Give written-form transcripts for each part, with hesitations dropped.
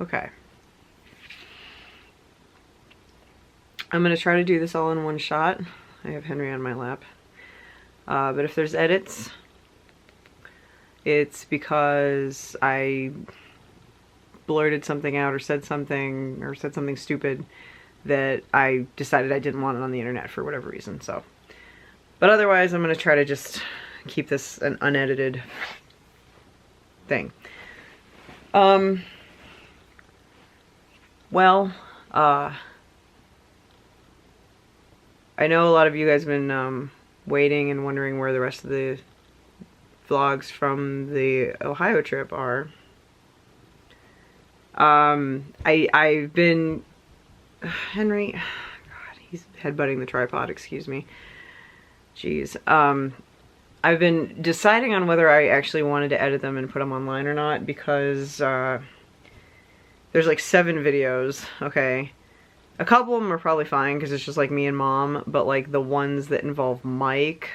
Okay. I'm gonna try to do this all in one shot. I have Henry on my lap. But if there's edits, it's because I blurted something out or said something stupid that I decided I didn't want it on the internet for whatever reason, so. But otherwise, I'm gonna try to just keep this an unedited thing. Well, I know a lot of you guys have been waiting and wondering where the rest of the vlogs from the Ohio trip are. I've been... Henry... God, he's headbutting the tripod, excuse me. Jeez. I've been deciding on whether I actually wanted to edit them and put them online or not, because there's like 7 videos, okay? A couple of them are probably fine because it's just like me and Mom, but like the ones that involve Mike,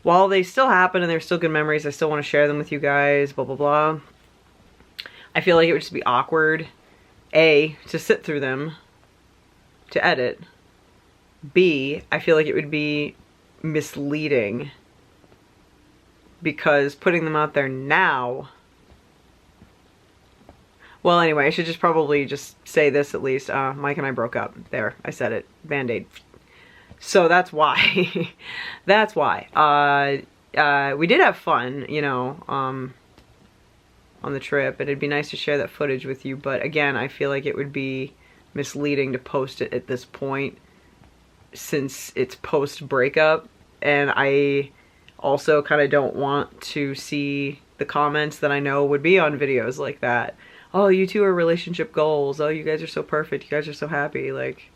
while they still happen and they're still good memories, I still want to share them with you guys, blah blah blah. I feel like it would just be awkward, A, to sit through them, to edit. B, I feel like it would be misleading because putting them out there now... Well, anyway, I should just probably just say this at least. Mike and I broke up. There, I said it. Band-Aid. So that's why. That's why. We did have fun, you know, on the trip. And it'd be nice to share that footage with you. But again, I feel like it would be misleading to post it at this point, since it's post-breakup. And I also kind of don't want to see the comments that I know would be on videos like that. Oh, you two are relationship goals. Oh, you guys are so perfect. You guys are so happy. Like,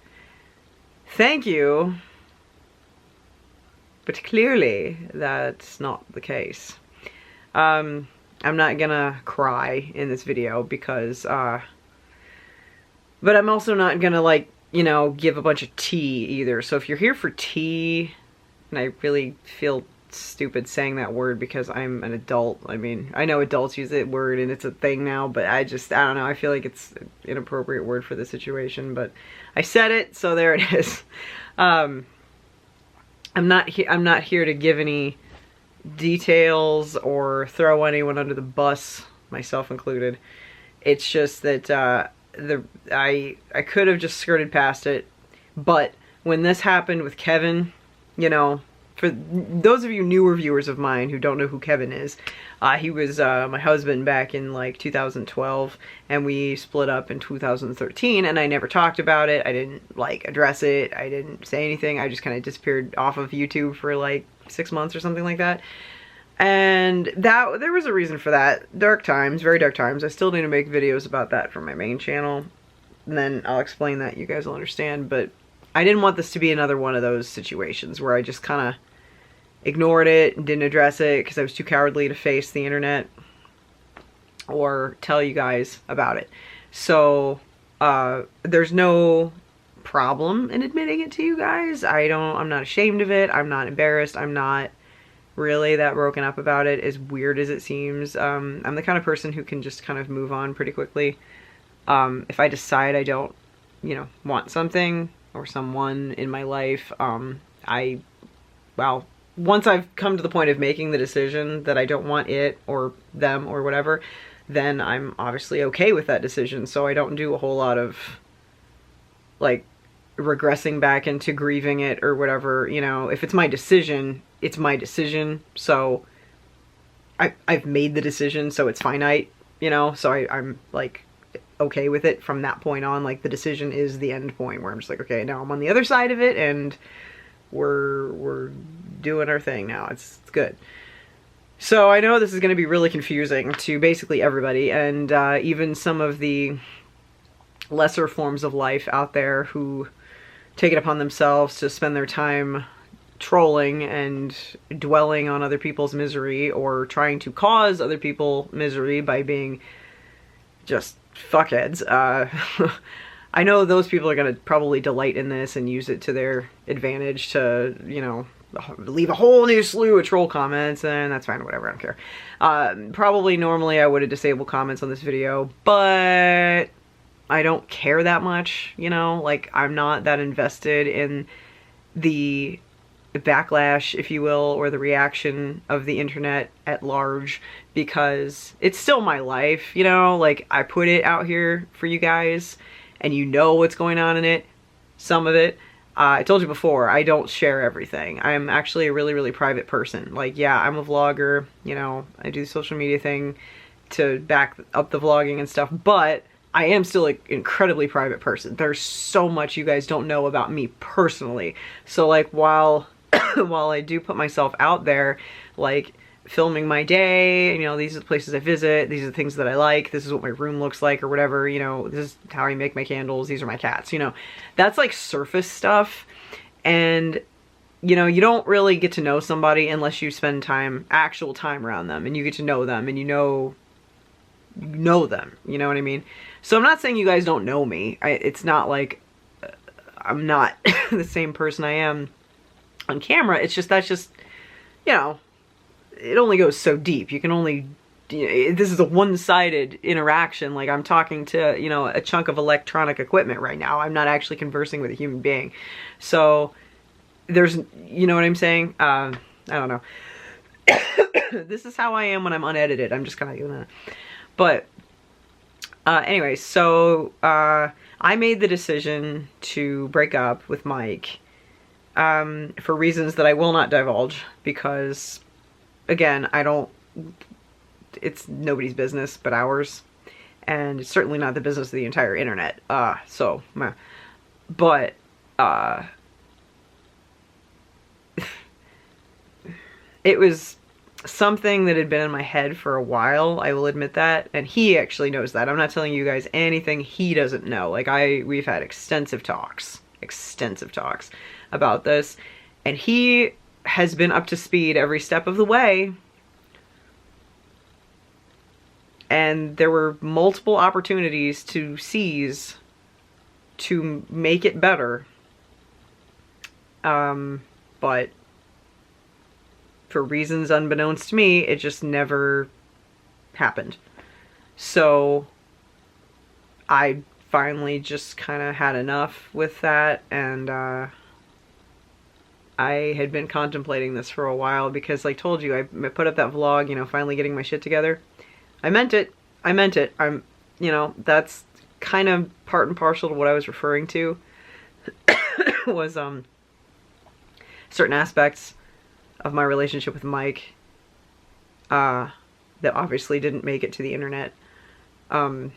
thank you. But clearly, that's not the case. I'm not gonna cry in this video because, but I'm also not gonna, like, you know, give a bunch of tea either. So if you're here for tea, and I really feel stupid saying that word because I'm an adult. I mean, I know adults use that word and it's a thing now, but I don't know. I feel like it's an inappropriate word for the situation, but I said it, so there it is. I'm not here to give any details or throw anyone under the bus, myself included. It's just that I could have just skirted past it, but when this happened with Kevin, you know, for those of you newer viewers of mine who don't know who Kevin is, he was my husband back in like 2012, and we split up in 2013, and I never talked about it. I didn't like address it. I didn't say anything. I just kind of disappeared off of YouTube for like 6 months or something like that. And there was a reason for that. Dark times, very dark times. I still need to make videos about that for my main channel, and then I'll explain that. You guys will understand, but I didn't want this to be another one of those situations where I just kind of ignored it and didn't address it because I was too cowardly to face the internet or tell you guys about it. So there's no problem in admitting it to you guys. I'm not ashamed of it. I'm not embarrassed. I'm not really that broken up about it, as weird as it seems. I'm the kind of person who can just kind of move on pretty quickly. If I decide I don't, you know, want something or someone in my life, well, once I've come to the point of making the decision that I don't want it or them or whatever, then I'm obviously okay with that decision. So I don't do a whole lot of, like, regressing back into grieving it or whatever. You know, if it's my decision, it's my decision. So I've made the decision, so it's finite, you know? So I'm like okay with it from that point on. Like, the decision is the end point where I'm just like, okay, now I'm on the other side of it and we're doing our thing now. It's good. So I know this is going to be really confusing to basically everybody, and even some of the lesser forms of life out there who take it upon themselves to spend their time trolling and dwelling on other people's misery or trying to cause other people misery by being just fuckheads. I know those people are going to probably delight in this and use it to their advantage to, you know, leave a whole new slew of troll comments, and that's fine, whatever, I don't care. Probably normally I would have disabled comments on this video, but I don't care that much, you know? Like, I'm not that invested in the backlash, if you will, or the reaction of the internet at large, because it's still my life, you know? Like, I put it out here for you guys, and you know what's going on in it, some of it. I told you before, I don't share everything. I'm actually a really, really private person. Like, yeah, I'm a vlogger, you know, I do the social media thing to back up the vlogging and stuff, but I am still an incredibly private person. There's so much you guys don't know about me personally. So, like, while while I do put myself out there, like filming my day, you know, these are the places I visit, these are the things that I like, this is what my room looks like or whatever, you know, this is how I make my candles, these are my cats, you know, that's like surface stuff. And, you know, you don't really get to know somebody unless you spend time, actual time around them, and you get to know them, and you know them, you know what I mean? So I'm not saying you guys don't know me. It's not like I'm not the same person I am on camera. It's just, that's just, you know, it only goes so deep. You can only, this is a one-sided interaction. Like, I'm talking to, you know, a chunk of electronic equipment right now. I'm not actually conversing with a human being. So there's, you know what I'm saying? I don't know. This is how I am when I'm unedited. I'm just kind of doing that. But anyway, so I made the decision to break up with Mike for reasons that I will not divulge, because, again, it's nobody's business but ours, and it's certainly not the business of the entire internet. But it was something that had been in my head for a while, I will admit that, and he actually knows that. I'm not telling you guys anything he doesn't know. Like, we've had extensive talks about this, and he has been up to speed every step of the way, and there were multiple opportunities to seize to make it better, but for reasons unbeknownst to me, it just never happened. So I finally just kind of had enough with that, and I had been contemplating this for a while, because, like I told you, I put up that vlog, you know, finally getting my shit together. I meant it. I'm, you know, that's kind of part and parcel to what I was referring to, was certain aspects of my relationship with Mike that obviously didn't make it to the internet. I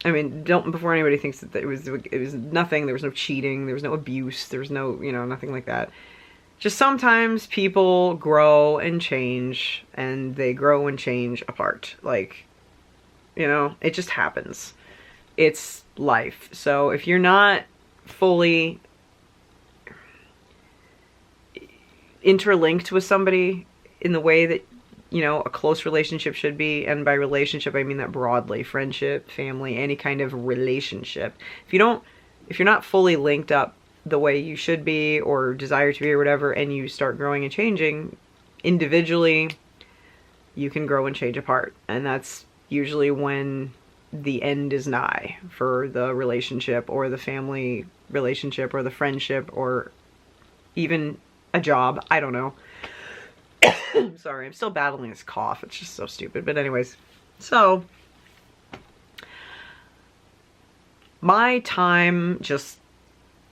mean, before anybody thinks that it was nothing, there was no cheating, there was no abuse, there was no, you know, nothing like that. Just sometimes people grow and change, and they grow and change apart. Like, you know, it just happens. It's life. So if you're not fully interlinked with somebody in the way that, you know, a close relationship should be, and by relationship I mean that broadly, friendship, family, any kind of relationship. If you're not fully linked up the way you should be or desire to be or whatever, and you start growing and changing individually, you can grow and change apart, and that's usually when the end is nigh for the relationship, or the family relationship, or the friendship, or even a job. I don't know. Sorry, I'm still battling this cough. It's just so stupid. But anyways, so my time just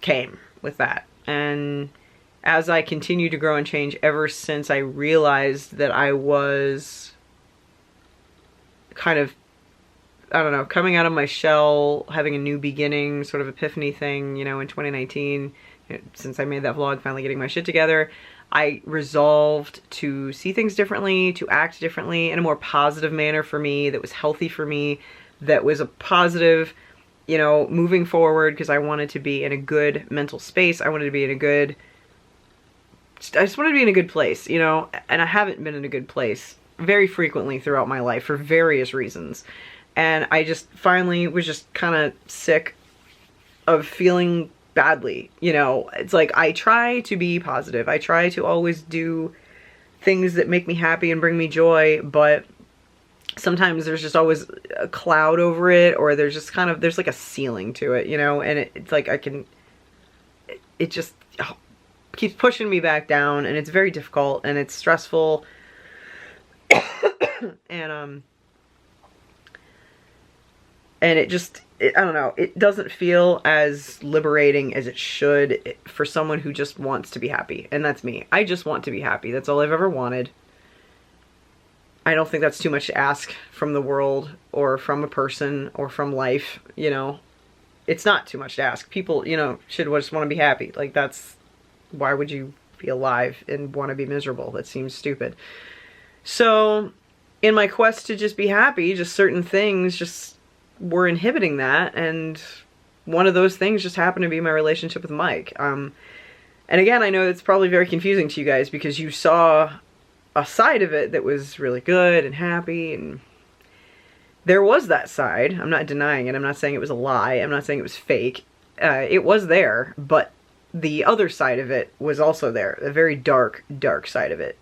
came with that. And as I continue to grow and change, ever since I realized that I was kind of, I don't know, coming out of my shell, having a new beginning, sort of epiphany thing, you know, in 2019, since I made that vlog, finally getting my shit together, I resolved to see things differently, to act differently in a more positive manner for me, that was healthy for me, that was a positive, you know, moving forward, because I wanted to be in a good mental space. I wanted to be in a good, I just wanted to be in a good place, you know, and I haven't been in a good place very frequently throughout my life for various reasons. And I just finally was just kind of sick of feeling badly, you know. It's like, I try to be positive. I try to always do things that make me happy and bring me joy, but sometimes there's just always a cloud over it, or there's just kind of, there's like a ceiling to it, you know, and it's like it just keeps pushing me back down, and it's very difficult, and it's stressful, and it just, I don't know, it doesn't feel as liberating as it should for someone who just wants to be happy. And that's me. I just want to be happy. That's all I've ever wanted. I don't think that's too much to ask from the world, or from a person, or from life, you know. It's not too much to ask. People, you know, should just want to be happy. Like, that's, why would you be alive and want to be miserable? That seems stupid. So, in my quest to just be happy, just certain things just were inhibiting that, and one of those things just happened to be my relationship with Mike. And again, I know it's probably very confusing to you guys, because you saw a side of it that was really good and happy, and there was that side. I'm not denying it. I'm not saying it was a lie. I'm not saying it was fake. It was there, but the other side of it was also there. A very dark, dark side of it.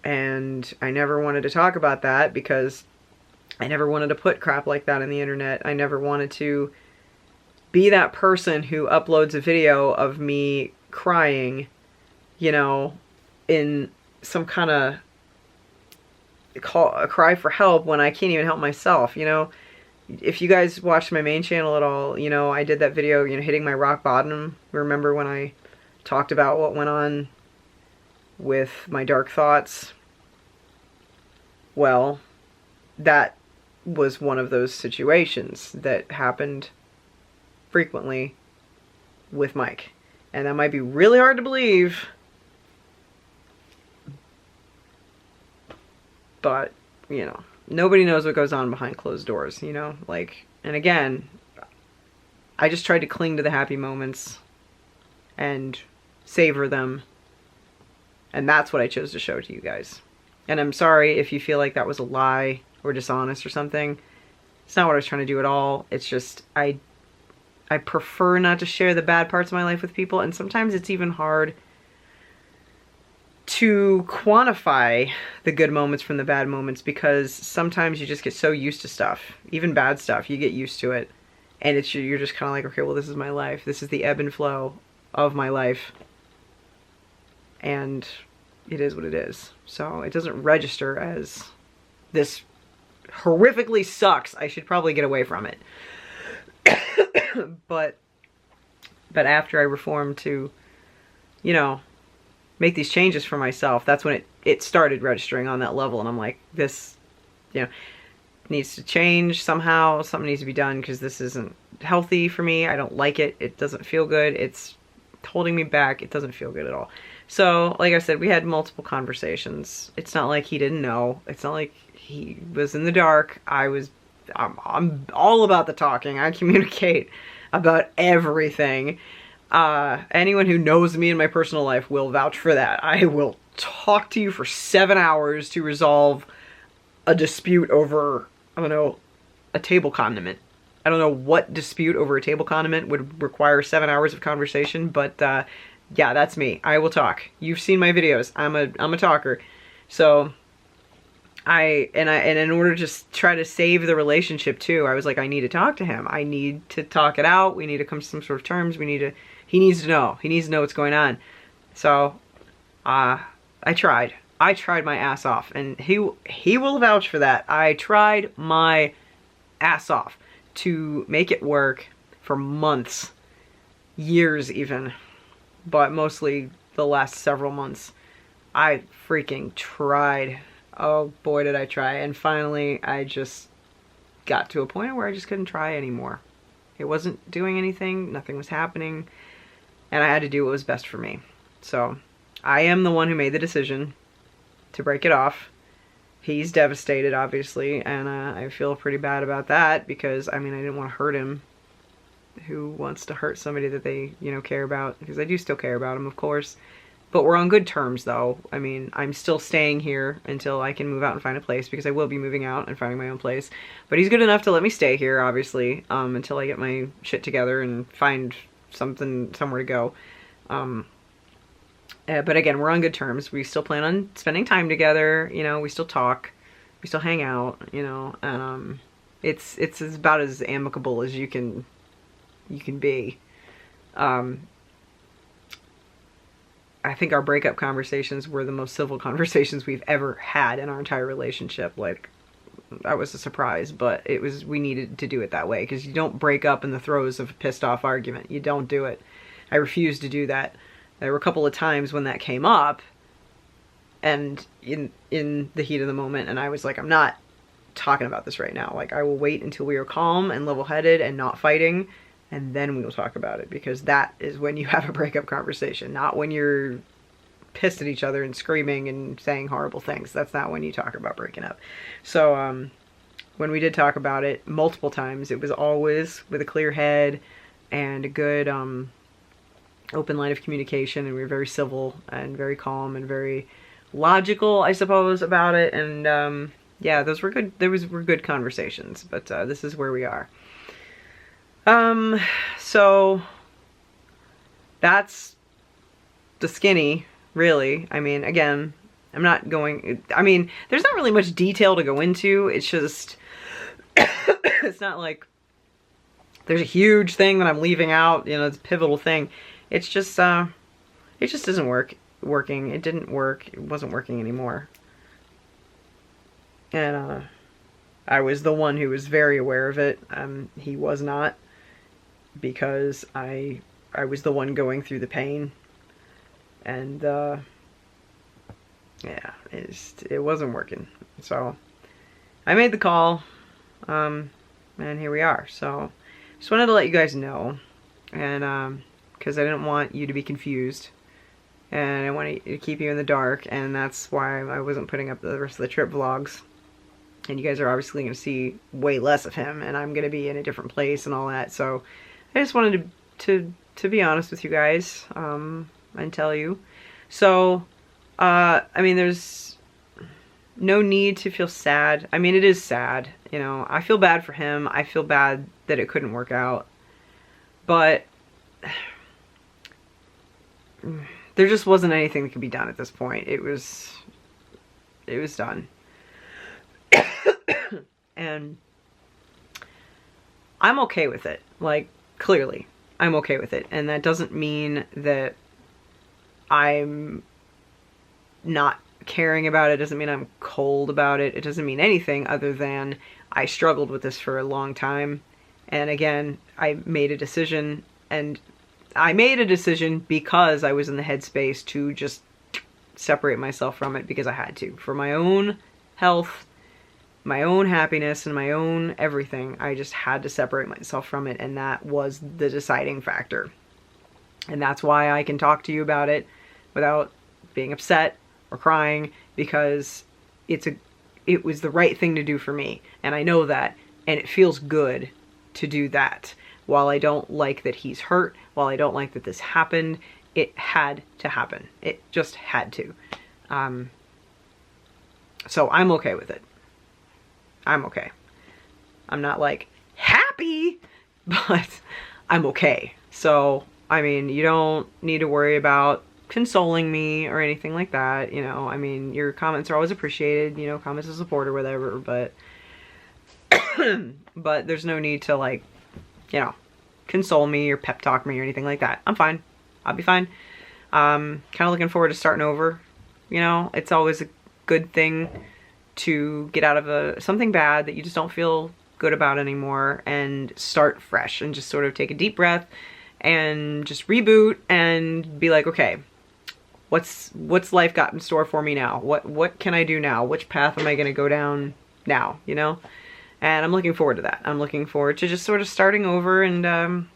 And I never wanted to talk about that, because I never wanted to put crap like that on the internet. I never wanted to be that person who uploads a video of me crying, you know, in some kind of a cry for help when I can't even help myself, you know. If you guys watched my main channel at all, you know, I did that video, you know, hitting my rock bottom. Remember when I talked about what went on with my dark thoughts? Well, that was one of those situations that happened frequently with Mike. And that might be really hard to believe, but, you know, nobody knows what goes on behind closed doors, you know? Like, and again, I just tried to cling to the happy moments and savor them. And that's what I chose to show to you guys. And I'm sorry if you feel like that was a lie or dishonest or something. It's not what I was trying to do at all. It's just, I prefer not to share the bad parts of my life with people, and sometimes it's even hard to quantify the good moments from the bad moments, because sometimes you just get so used to stuff, even bad stuff. You get used to it, and you're just kind of like, okay, well, this is my life. This is the ebb and flow of my life, and it is what it is. So it doesn't register as this horrifically sucks. I should probably get away from it. but after I reformed to, you know, make these changes for myself, that's when it started registering on that level, and I'm like, this, you know, needs to change somehow. Something needs to be done, because this isn't healthy for me. I don't like it. It doesn't feel good. It's holding me back. It doesn't feel good at all. So, like I said, we had multiple conversations. It's not like he didn't know. It's not like he was in the dark. I'm all about the talking. I communicate about everything. Anyone who knows me in my personal life will vouch for that. I will talk to you for 7 hours to resolve a dispute over, I don't know, a table condiment. I don't know what dispute over a table condiment would require 7 hours of conversation, but yeah, that's me. I will talk. You've seen my videos. I'm a talker. So and in order to just try to save the relationship too, I was like, I need to talk to him. I need to talk it out. We need to come to some sort of terms. He needs to know. He needs to know what's going on. So I tried my ass off, and he will vouch for that. I tried my ass off to make it work for months, years even, but mostly the last several months. I freaking tried. Oh boy, did I try. And finally, I just got to a point where I just couldn't try anymore. It wasn't doing anything. Nothing was happening. And I had to do what was best for me. So I am the one who made the decision to break it off. He's devastated, obviously, and I feel pretty bad about that, because, I mean, I didn't want to hurt him. Who wants to hurt somebody that they, you know, care about? Because I do still care about him, of course. But we're on good terms, though. I mean, I'm still staying here until I can move out and find a place, because I will be moving out and finding my own place. But he's good enough to let me stay here, obviously, until I get my shit together and find somewhere to go. But again, we're on good terms. We still plan on spending time together. You know, we still talk, we still hang out. You know, and it's about as amicable as you can be. I think our breakup conversations were the most civil conversations we've ever had in our entire relationship. Like, that was a surprise, but we needed to do it that way, because you don't break up in the throes of a pissed off argument. You don't do it. I refuse to do that. There were a couple of times when that came up, and in the heat of the moment, and I was like, I'm not talking about this right now. Like, I will wait until we are calm and level-headed and not fighting, and then we will talk about it, because that is when you have a breakup conversation, not when you're pissed at each other and screaming and saying horrible things. That's not when you talk about breaking up. So when we did talk about it multiple times, it was always with a clear head and a good open line of communication, and we were very civil and very calm and very logical, I suppose, about it. And yeah, those were good. Were good conversations, but this is where we are. So that's the skinny, really. I mean, again, I'm not going, I mean, there's not really much detail to go into. It's just, it's not like there's a huge thing that I'm leaving out, you know, it's a pivotal thing. It's just, it just isn't working. It didn't work. It wasn't working anymore. And, I was the one who was very aware of it. He was not, because I was the one going through the pain, and yeah, it wasn't working. So I made the call, and here we are. So just wanted to let you guys know, and because I didn't want you to be confused, and I wanted to keep you in the dark, and that's why I wasn't putting up the rest of the trip vlogs. And you guys are obviously going to see way less of him, and I'm going to be in a different place and all that. So I just wanted to be honest with you guys, and tell you. So, I mean, there's no need to feel sad. I mean, it is sad, you know. I feel bad for him. I feel bad that it couldn't work out. But there just wasn't anything that could be done at this point. It was done. And I'm okay with it. Like, clearly, I'm okay with it. And that doesn't mean that I'm not caring about it. It doesn't mean I'm cold about it. It doesn't mean anything other than I struggled with this for a long time. And again, I made a decision, and I made a decision because I was in the headspace to just separate myself from it, because I had to. For my own health, my own happiness, and my own everything, I just had to separate myself from it, and that was the deciding factor. And that's why I can talk to you about it without being upset or crying, because it was the right thing to do for me, and I know that, and it feels good to do that. While I don't like that he's hurt, while I don't like that this happened, it had to happen. It just had to. So I'm okay with it. I'm okay. I'm not like happy, but I'm okay. So, I mean, you don't need to worry about consoling me or anything like that. You know, I mean, your comments are always appreciated, you know, comments of support or whatever, but but there's no need to, like, you know, console me or pep talk me or anything like that. I'm fine. I'll be fine. Kind of looking forward to starting over. You know, it's always a good thing to get out of something bad that you just don't feel good about anymore, and start fresh, and just sort of take a deep breath and just reboot and be like, okay, what's life got in store for me now? What can I do now? Which path am I going to go down now, you know? And I'm looking forward to that. I'm looking forward to just sort of starting over and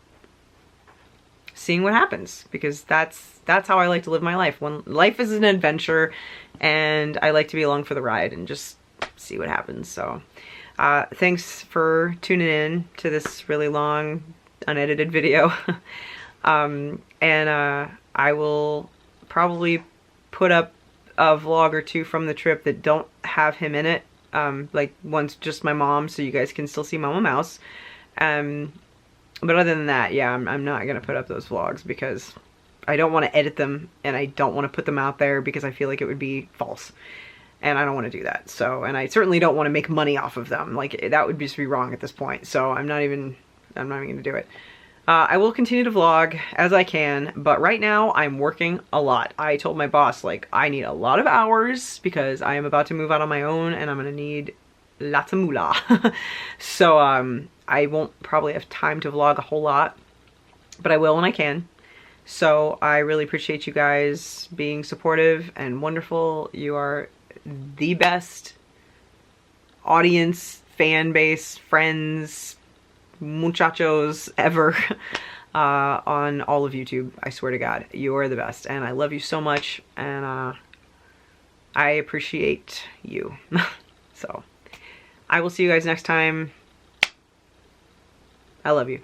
seeing what happens, because that's how I like to live my life. When life is an adventure, and I like to be along for the ride and just see what happens. So thanks for tuning in to this really long unedited video. And I will probably put up a vlog or two from the trip that don't have him in it. Like one's just my mom, so you guys can still see Mama Mouse. But other than that, yeah, I'm not gonna put up those vlogs because I don't want to edit them, and I don't want to put them out there because I feel like it would be false. And I don't want to do that. So, and I certainly don't want to make money off of them. Like, that would just be wrong at this point. So I'm not even going to do it. I will continue to vlog as I can, but right now I'm working a lot. I told my boss, like, I need a lot of hours because I am about to move out on my own and I'm going to need lots of moolah. So, I won't probably have time to vlog a whole lot, but I will when I can. So I really appreciate you guys being supportive and wonderful. You are the best audience, fan base, friends, muchachos ever on all of YouTube. I swear to God, you are the best, and I love you so much, and I appreciate you. So I will see you guys next time. I love you.